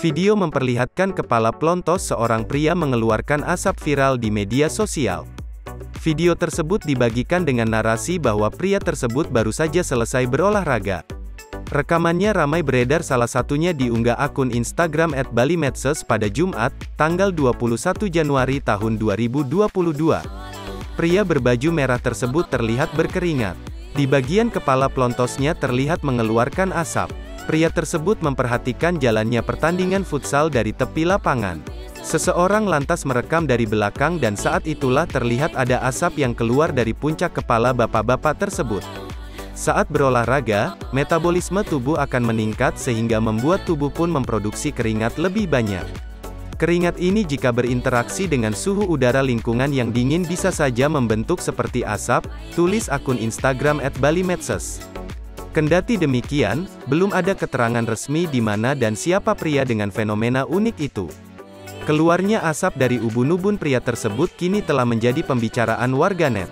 Video memperlihatkan kepala plontos seorang pria mengeluarkan asap viral di media sosial. Video tersebut dibagikan dengan narasi bahwa pria tersebut baru saja selesai berolahraga. Rekamannya ramai beredar, salah satunya diunggah akun Instagram @balimedsos pada Jumat, tanggal 21 Januari tahun 2022. Pria berbaju merah tersebut terlihat berkeringat. Di bagian kepala plontosnya terlihat mengeluarkan asap. Pria tersebut memperhatikan jalannya pertandingan futsal dari tepi lapangan. Seseorang lantas merekam dari belakang dan saat itulah terlihat ada asap yang keluar dari puncak kepala bapak-bapak tersebut. Saat berolahraga, metabolisme tubuh akan meningkat sehingga membuat tubuh pun memproduksi keringat lebih banyak. Keringat ini jika berinteraksi dengan suhu udara lingkungan yang dingin bisa saja membentuk seperti asap, tulis akun Instagram @balimedsos. Kendati demikian, belum ada keterangan resmi di mana dan siapa pria dengan fenomena unik itu. Keluarnya asap dari ubun-ubun pria tersebut kini telah menjadi pembicaraan warganet.